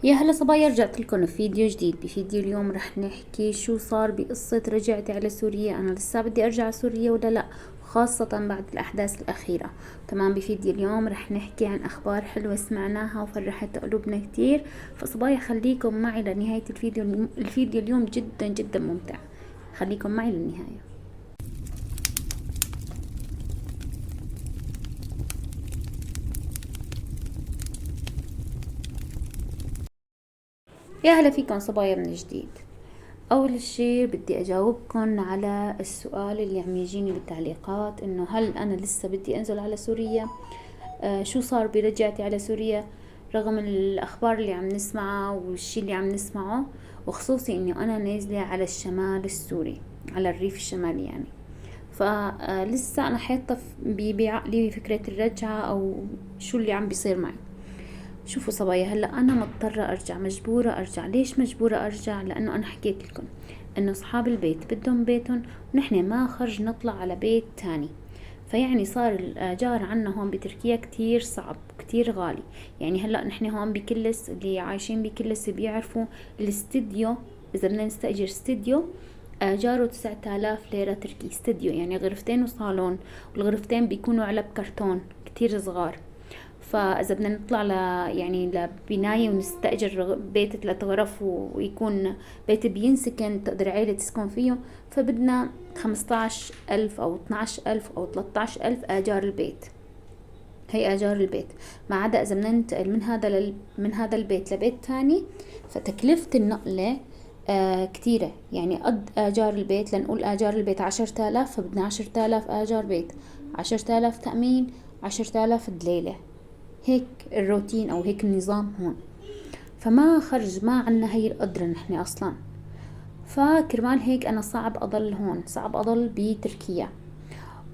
يا هلا صبايا، رجعت لكم بفيديو جديد. بفيديو اليوم رح نحكي شو صار بقصة رجعتي على سوريا. أنا لسه بدي أرجع على سوريا ولا لأ، خاصة بعد الأحداث الأخيرة. تمام، بفيديو اليوم رح نحكي عن أخبار حلوة سمعناها وفرحت قلوبنا كتير. فصبايا خليكم معي لنهاية الفيديو. الفيديو اليوم جدا جدا ممتع، خليكم معي للنهاية. يا هلا فيكم صبايا من جديد. اول شي بدي اجاوبكم على السؤال اللي عم يجيني بالتعليقات، انه هل انا لسه بدي انزل على سوريا؟ شو صار برجعتي على سوريا رغم الاخبار اللي عم نسمعها والشي اللي عم نسمعه، وخصوصي اني انا نازلة على الشمال السوري، على الريف الشمالي يعني. فلسه انا حاطة بعقلي فكرة الرجعة او شو اللي عم بيصير معي. شوفوا صبايا، هلا انا مضطرة ارجع، مجبورة ارجع. ليش مجبورة ارجع؟ لانه انا حكيت لكم انه اصحاب البيت بدهم بيتهم ونحن ما خرج نطلع على بيت تاني. فيعني صار الاجار عنا هون بتركيا كتير صعب، كتير غالي. يعني هلا نحن هون بكلس، اللي عايشين بكلس بيعرفوا الاستديو، اذا بدنا نستأجر استديو اجاره 9000 ليرة تركي. استديو يعني غرفتين وصالون، والغرفتين بيكونوا علب كرتون كتير صغار. فاذا بدنا نطلع يعني لبناية ونستأجر بيت 3 غرف ويكون بيت بينسكن تقدر عيلة تسكن فيه، فبدنا 15,000 او 12,000 او 13,000 اجار البيت. هي اجار البيت، ما عدا اذا بدنا ننتقل من هذا البيت لبيت تاني، فتكلفة النقلة كتيرة. يعني قد اجار البيت، لنقول اجار البيت 10,000، فبدنا 10,000 اجار بيت، 10,000 تأمين، 10,000 دليلة. هيك الروتين او هيك النظام هون. فما خرج، ما عنا هي القدرة نحن اصلا. فكرمال هيك انا صعب اضل هون، صعب اضل بتركيا.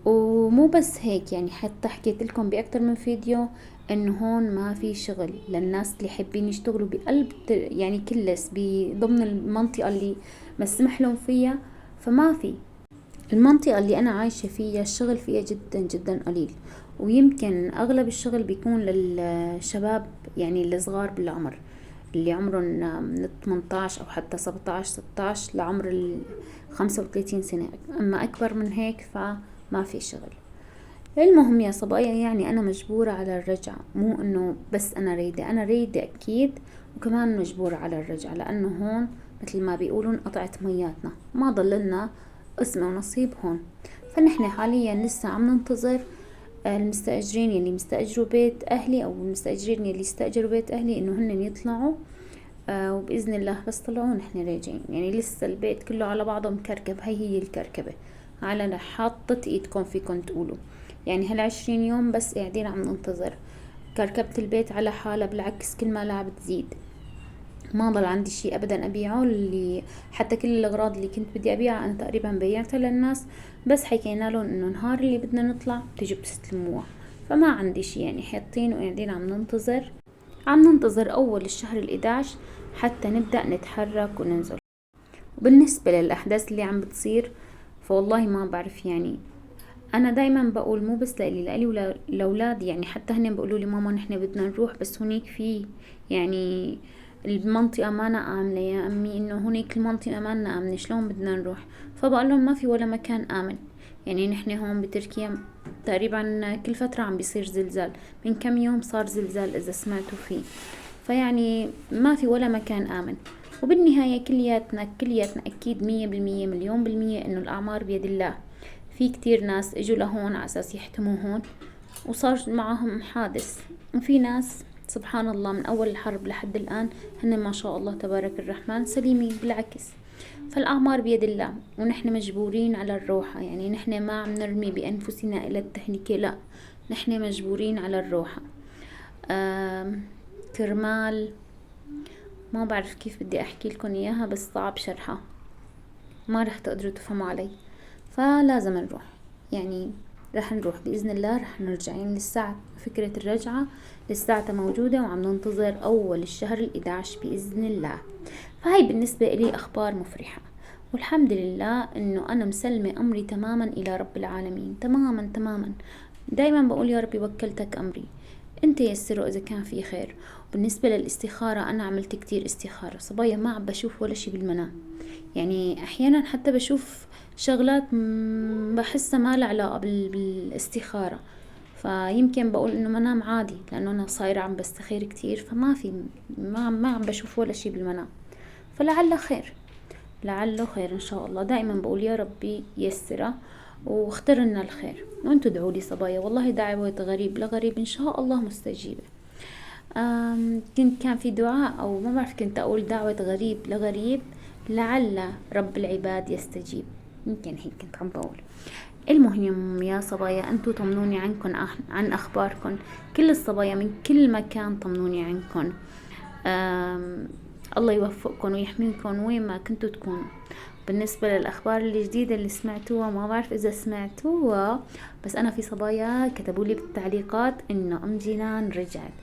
ومو بس هيك، يعني حتى حكيت لكم باكثر من فيديو انه هون ما في شغل للناس اللي حابين يشتغلوا بقلب يعني كلس بضمن المنطقة اللي مسمح لهم فيها. فما في. المنطقة اللي أنا عايشة فيها الشغل فيها جدا جدا قليل، ويمكن أغلب الشغل بيكون للشباب، يعني الصغار بالعمر، اللي عمرهم من 18 أو حتى 17 16 لعمر 35 سنة. أما أكبر من هيك فما في شغل. المهم يا صبايا، يعني أنا مجبورة على الرجعة، مو إنه بس أنا ريدة، أنا ريدة أكيد، وكمان مجبورة على الرجعة، لأنه هون مثل ما بيقولون قطعت مياتنا، ما ضللنا اسم ونصيب هون. فنحن حاليا لسه عم ننتظر المستأجرين يلي مستأجروا بيت أهلي، أو المستأجرين يلي استأجروا بيت أهلي، إنه هن يطلعوا. وبإذن الله بس طلعوا نحن راجعين. يعني لسه البيت كله على بعضه مكركب، هي الكركبة على حاطة ايدكم فيكم تقولوا. يعني هال20 يوم بس قاعدين عم ننتظر. كركبة البيت على حالة، بالعكس كل ما لعب تزيد. ما ضل عندي شي ابدا ابيعه، اللي حتى كل الاغراض اللي كنت بدي ابيعها انا تقريبا بيعتها للناس، بس حكينا لهم انه نهار اللي بدنا نطلع تيجوا بتستلموها. فما عندي شي، يعني حاطين وقاعدين عم ننتظر. عم ننتظر اول الشهر ال11 حتى نبدأ نتحرك وننزل. وبالنسبة للأحداث اللي عم بتصير، فوالله ما بعرف. يعني أنا دايما بقول مو بس لإلي ولأولادي، يعني حتى هن بيقولوا لي ماما نحن بدنا نروح، بس هنيك في يعني المنطقة ما آمنة يا أمي، إنه هنيك المنطقة ما آمنة، شلون بدنا نروح؟ فبقول لهم ما في ولا مكان آمن. يعني نحن هون بتركيا تقريبا كل فترة عم بيصير زلزال. من كم يوم صار زلزال إذا سمعتوا فيه. فيعني ما في ولا مكان آمن. وبالنهاية كلياتنا أكيد 100% مليون بالمية إنه الأعمار بيد الله. في كتير ناس اجوا لهون على اساس يحتموا هون وصار معهم حادث، وفي ناس سبحان الله من اول الحرب لحد الان هن ما شاء الله تبارك الرحمن سليمين بالعكس. فالاعمار بيد الله، ونحن مجبورين على الروحة. يعني نحن ما عم نرمي بانفسنا الى التهلكة، لا، نحن مجبورين على الروحة. كرمال ما بعرف كيف بدي احكي لكم اياها، بس صعب شرحها، ما رح تقدروا تفهموا علي. فلازم نروح. يعني رح نروح بإذن الله، رح نرجع. يعني للساعة فكرة الرجعة للساعة موجودة، وعم ننتظر أول الشهر ال11 بإذن الله. فهاي بالنسبة إلي أخبار مفرحة، والحمد لله إنه أنا مسلمة أمري تماما إلى رب العالمين، تماما تماما. دايما بقول يا ربي وكلتك أمري. انت يسره اذا كان في خير. بالنسبة للاستخارة، انا عملت كتير استخارة صبايا، ما عم بشوف ولا شي بالمنام. يعني احيانا حتى بشوف شغلات بحسها ما لها علاقة بالاستخارة، فيمكن بقول انه منام عادي لانه انا صايرة عم بستخير كتير، فما في ما عم بشوف ولا شي بالمنام. فلعله خير، لعله خير ان شاء الله. دائما بقول يا ربي يسره واختر لنا الخير. وانتو ادعوا لي صبايا، والله دعوة غريب لغريب ان شاء الله مستجيبة. كان في دعاء، او ما بعرف، كنت اقول دعوة غريب لغريب لعل رب العباد يستجيب، يمكن هيك كنت عم بقول. المهم يا صبايا، انتو طمنوني عنكن، عن اخباركن. كل الصبايا من كل مكان طمنوني عنكن. الله يوفقكن ويحميكن وين ما كنتوا تكونوا. بالنسبة للأخبار الجديدة اللي سمعتوها، ما بعرف إذا سمعتوها، بس أنا في صبايا كتبوا لي بالتعليقات إنه أم جنان رجعت،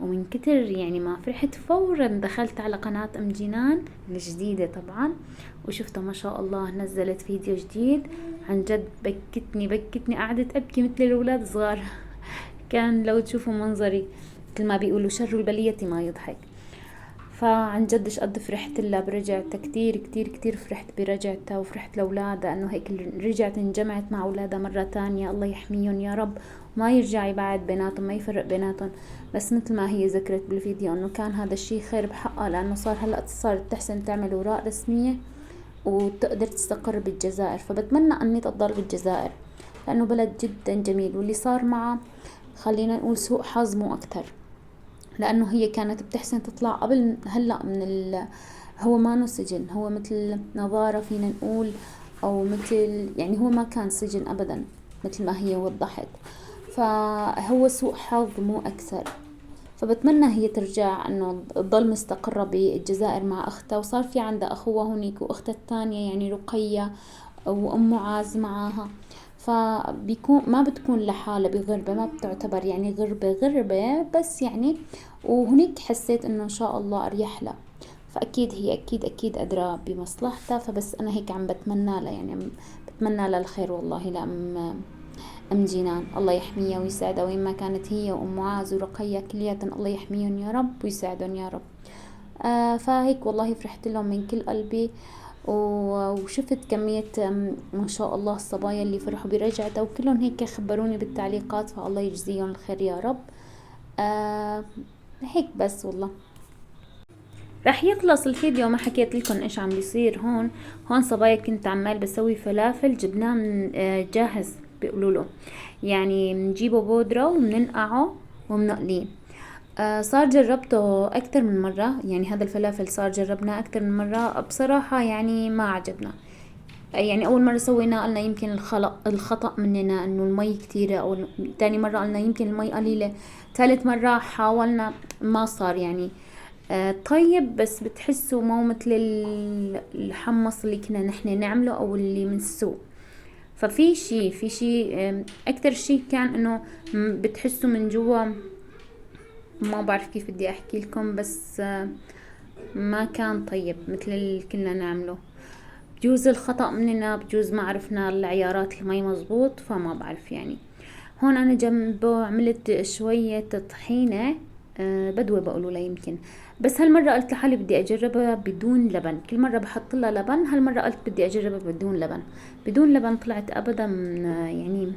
ومن كتر يعني ما فرحت فورا دخلت على قناة أم جنان الجديدة طبعا، وشفتها ما شاء الله نزلت فيديو جديد. عن جد بكتني قعدت أبكي مثل الأولاد الصغار. كان لو تشوفوا منظري، مثل ما بيقولوا شر البلية ما يضحك. فعن جد قد فرحت لها برجعتها، كتير كتير كتير فرحت برجعتها، وفرحت لأولادها انه هيك رجعت انجمعت مع أولادها مرة تانية. الله يحميهم يا رب، ما يرجع يبعد بيناتهم، ما يفرق بيناتهم. بس مثل ما هي ذكرت بالفيديو انه كان هذا الشي خير بحقها، لانه صار هلأ صارت تحسن تعمل اوراق رسمية وتقدر تستقر بالجزائر. فبتمنى اني تضل بالجزائر لانه بلد جدا جميل، واللي صار معه خلينا نقول سوء حظ مو اكتر، لانه هي كانت بتحسن تطلع قبل هلا من هو ما سجن، هو مثل نظارة فينا نقول، او مثل يعني هو ما كان سجن ابدا مثل ما هي وضحت. فهو سوء حظ مو اكثر. فبتمنى هي ترجع انه تضل مستقرة بالجزائر مع اختها، وصار في عندها اخوة هونيك واختها الثانية يعني رقية وام معاذ معاها. فبيكون ما بتكون لحالها بغربة، ما بتعتبر يعني غربة بس يعني. وهنيك حسيت انه ان شاء الله اريح لها، فاكيد هي اكيد ادرى بمصلحتها. فبس انا هيك عم بتمنى لها، يعني بتمنى لها الخير والله. ام جنان الله يحميها ويسعدها وين ما كانت، هي وام معاذ ورقية كلياتن الله يحميهم يا رب ويسعدهم يا رب. فهيك والله فرحت لهم من كل قلبي، وشفت كمية ما شاء الله الصبايا اللي فرحوا برجعتها، وكلهم هيك خبروني بالتعليقات، فالله يجزيهم الخير يا رب. هيك بس والله. رح يخلص الفيديو، ما حكيت لكم ايش عم بيصير هون صبايا كنت عمال بسوي فلافل، جبناه من جاهز بيقولوا له، يعني بنجيبه بودرة وبننقعه وبنقليه. صار جربته أكتر من مرة، يعني هذا الفلافل صار جربناه أكتر من مرة، بصراحة يعني ما عجبنا. يعني أول مرة سويناه قلنا يمكن الخطأ مننا إنه المي كتيرة، أو تاني مرة قلنا يمكن المي قليلة، ثالث مرة حاولنا ما صار يعني طيب. بس بتحسوا مو مثل الحمص اللي كنا نحن نعمله أو اللي من السوق. ففي شي أكتر شي كان إنه بتحسوا من جوا، ما بعرف كيف بدي احكي لكم، بس ما كان طيب مثل اللي كنا نعمله. بجوز الخطأ مننا، بجوز ما عرفنا العيارات المي مزبوط، فما بعرف يعني. هون انا جنبه عملت شوية طحينة بدوة بقولوا لها يمكن، بس هالمرة قلت لحالي بدي اجربها بدون لبن. كل مرة بحط لها لبن، هالمرة قلت بدي اجربها بدون لبن. بدون لبن طلعت ابدا يعني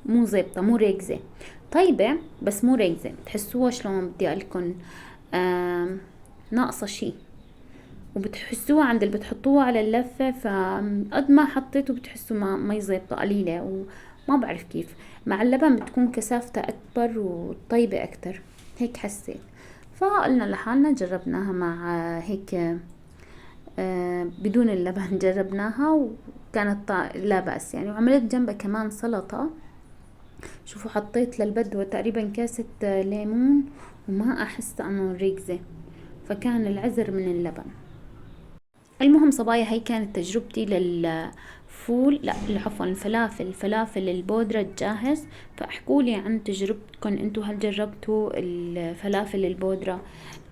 مو زبطة، مو ريكزة. طيبة بس مو ريكزة، تحسوها شلون بدي اقلكن ناقصة شي، وبتحسوها عند اللي بتحطوها على اللفة، فقد ما حطيته بتحسوا ما زبطة قليلة، وما بعرف كيف. مع اللبن بتكون كثافتها اكبر وطيبة اكتر، هيك حسيت. فقلنا لحالنا جربناها مع هيك بدون اللبن جربناها، وكانت لا بأس يعني. وعملت جنبها كمان سلطة. شوفوا حطيت للبدوة تقريبا كاسة ليمون، وما احس انه ريكزة، فكان العذر من اللبن. المهم صبايا، هي كانت تجربتي للفول، لا عفوا الفلافل البودرة الجاهز. فاحكولي عن تجربتكم انتو، هل جربتوا الفلافل البودرة؟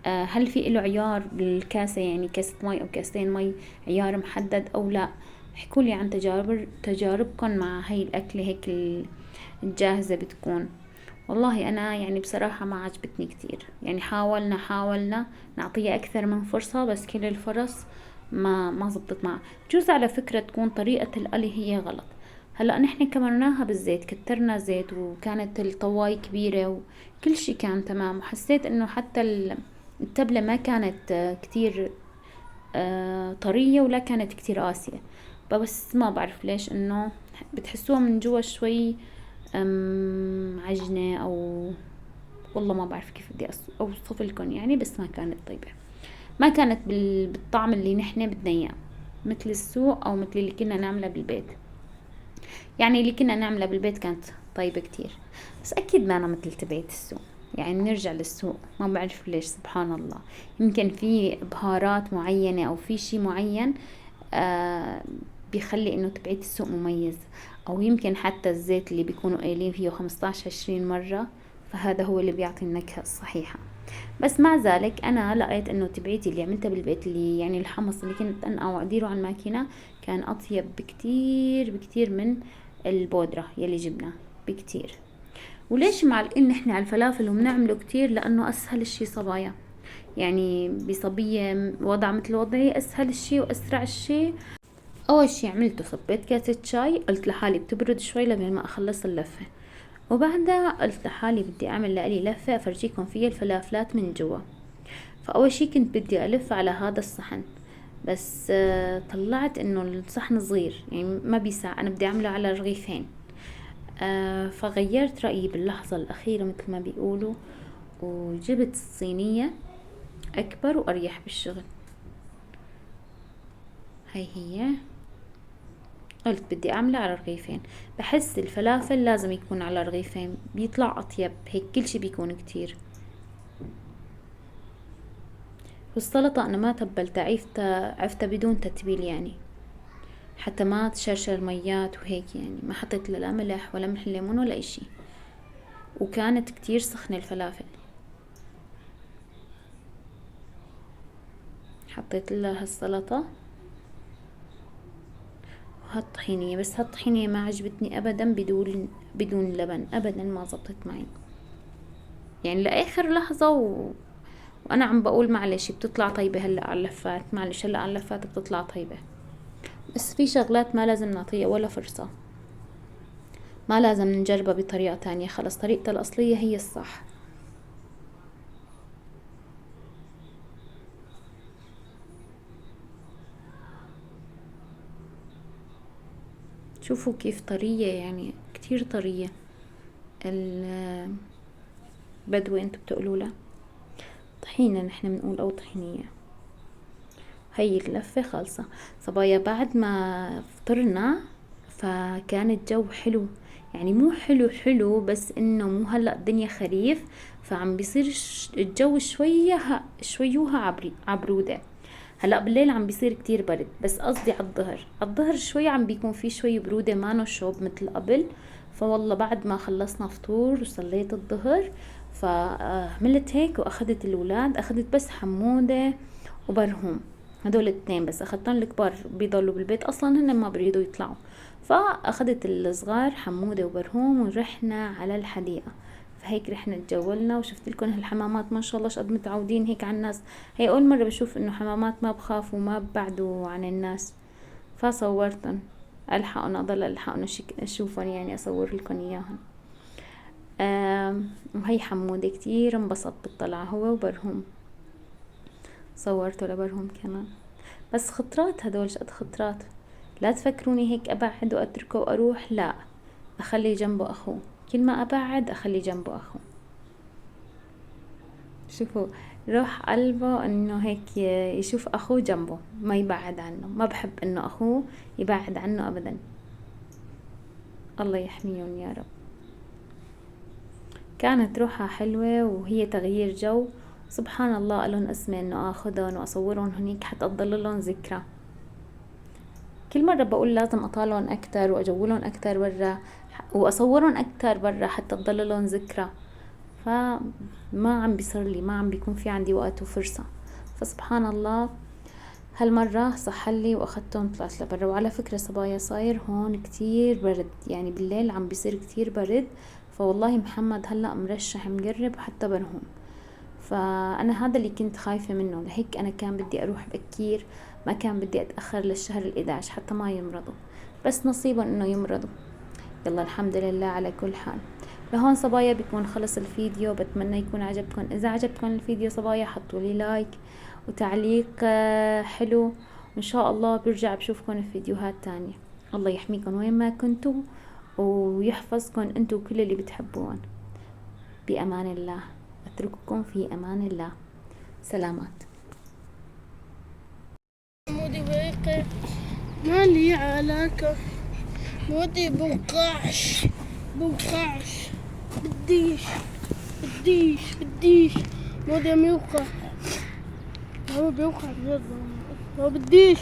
هل في له عيار بالكاسة، يعني كاسة مي او كاستين مي عيار محدد او لا؟ احكولي عن تجاربكم مع هاي الاكلة هيك الجاهزة بتكون. والله أنا يعني بصراحة ما عجبتني كتير، يعني حاولنا نعطيها أكثر من فرصة، بس كل الفرص ما زبطت معها. بجوز على فكرة تكون طريقة القلي هي غلط. هلا نحن كمرناها بالزيت، كترنا زيت، وكانت الطواي كبيرة وكل شي كان تمام، وحسيت انه حتى التبلة ما كانت كتير طرية، ولا كانت كتير قاسية. بس ما بعرف ليش انه بتحسوها من جوا شوي عجنة، او والله ما بعرف كيف بدي اوصف لكم يعني، بس ما كانت طيبة. ما كانت بالطعم اللي نحن بدنا اياه، مثل السوق او مثل اللي كنا نعملها بالبيت. يعني اللي كنا نعملها بالبيت كانت طيبة كتير، بس اكيد ما أنا مثل تبعت السوق. يعني نرجع للسوق، ما بعرف ليش، سبحان الله. يمكن في بهارات معينة او في شي معين آه بيخلي انه تبعيت السوق مميز، او يمكن حتى الزيت اللي بيكونوا قايلين فيه 15-20 مرة، فهذا هو اللي بيعطي النكهة الصحيحة. بس مع ذلك انا لقيت انه تبعيتي اللي عملتها بالبيت، اللي يعني الحمص اللي كنت انقع واديره على الماكينة، كان اطيب بكتير من البودرة يلي جبناه بكتير. وليش؟ مع ان احنا على الفلافل وبنعمله كتير لانه اسهل الشي صبايا، يعني بصبية وضع مثل وضعي اسهل الشي واسرع الشي. اول شي عملته صبيت كاسة شاي، قلت لحالي بتبرد شوي لبين ما اخلص اللفة، وبعدها قلت لحالي بدي اعمل لألي لفة افرجيكم فيها الفلافلات من جوا. فاول شي كنت بدي الف على هذا الصحن، بس طلعت انه الصحن صغير، يعني ما بيسع، انا بدي اعمله على رغيفين. فغيرت رأيي باللحظة الأخيرة مثل ما بيقولوا، وجبت الصينية أكبر وأريح بالشغل. هي قلت بدي أعمله على رغيفين، بحس الفلافل لازم يكون على رغيفين، بيطلع أطيب هيك، كل شي بيكون كتير. والسلطة أنا ما تبلتها، عفتها بدون تتبيل يعني، حتى ما تشرشر ميات وهيك، يعني ما حطيت لا ملح ولا ملح ليمون ولا إشي. وكانت كتير سخنة الفلافل، حطيت لها السلطة وهالطحينية. بس هالطحينية ما عجبتني أبدا بدون لبن، أبدا ما زبطت معي، يعني لآخر لحظة وأنا عم بقول معلش بتطلع طيبة هلأ على اللفات، معلش هلأ على اللفات بتطلع طيبة. بس في شغلات ما لازم نعطيها ولا فرصة، ما لازم نجربها بطريقة تانية، خلص طريقتها الأصلية هي الصح. شوفوا كيف طرية، يعني كتير طرية. البدوي انتو بتقولوا له طحينة، نحن بنقول او طحينية. هي اللفة خالصة صبايا. بعد ما فطرنا فكان الجو حلو، يعني مو حلو بس انه مو هلأ الدنيا خريف، فعم بيصير الجو شويوها عبرودة. هلأ بالليل عم بيصير كتير برد، بس قصدي على الظهر شوي عم بيكون في شوي برودة، ما نشوب مثل قبل. فوالله بعد ما خلصنا فطور وصليت الظهر، فعملت هيك واخدت الولاد، اخدت بس حمودة وبرهوم، هدول الاثنين بس اخدتهم. الكبار بيضلوا بالبيت اصلا، هن ما بريدوا يطلعوا، فاخدت الصغار حمودة وبرهوم ورحنا على الحديقة. فهيك رحنا تجولنا، وشفت لكم هالحمامات ما شاء الله شقد متعودين هيك على الناس. هي اول مرة بشوف انه حمامات ما بخافوا وما ببعدوا عن الناس، فصورتن الحقن، اضل الحقن اشوفن، يعني اصور لكم اياهن. وهي حمودة كتير انبسط بالطلعة، هو وبرهم، صورته لبرهم كمان. بس خطرات هدول، شقد خطرات. لا تفكروني هيك ابعد واتركه واروح، لا، اخلي جنبه اخوه، كل ما ابعد اخلي جنبه اخوه. شوفوا روح قلبه انه هيك يشوف اخوه جنبه، ما يبعد عنه، ما بحب انه اخوه يبعد عنه ابدا. الله يحميهم يا رب. كانت روحها حلوة وهي تغيير جو. سبحان الله قالن اسمي انه اخذن واصورهم هنيك حتى تضل لهم ذكرى. كل مرة بقول لازم اطالهم اكتر واجولهم اكتر برا، واصورهم اكتر برا حتى تضل لهم ذكرى. فما عم بيصير لي، ما عم بيكون في عندي وقت وفرصة. فسبحان الله هالمرة صحلي واخدتهم طلعت لبرا. وعلى فكرة صبايا صاير هون كتير برد، يعني بالليل عم بيصير كتير برد، فوالله محمد هلأ مرشح مقرب حتى برهوم. فأنا هذا اللي كنت خايفة منه، لهيك أنا كان بدي أروح بكير، ما كان بدي أتأخر للشهر 11 حتى ما يمرضوا، بس نصيبا إنه يمرضوا. يلا الحمد لله على كل حال. لهون صبايا بيكون خلص الفيديو، بتمنى يكون عجبكم. إذا عجبكم الفيديو صبايا حطوا لي لايك وتعليق حلو، وإن شاء الله برجع بشوفكم في فيديوهات تانية. الله يحميكم وين ما كنتوا، ويحفظكم انتوا وكل اللي بتحبون. بأمان الله، أترككم في أمان الله. سلامات. مودي بيقي ما لي علاقة، مودي بوقعش بديش مودي يوقع، هو بيوقع بجد، هو بديش.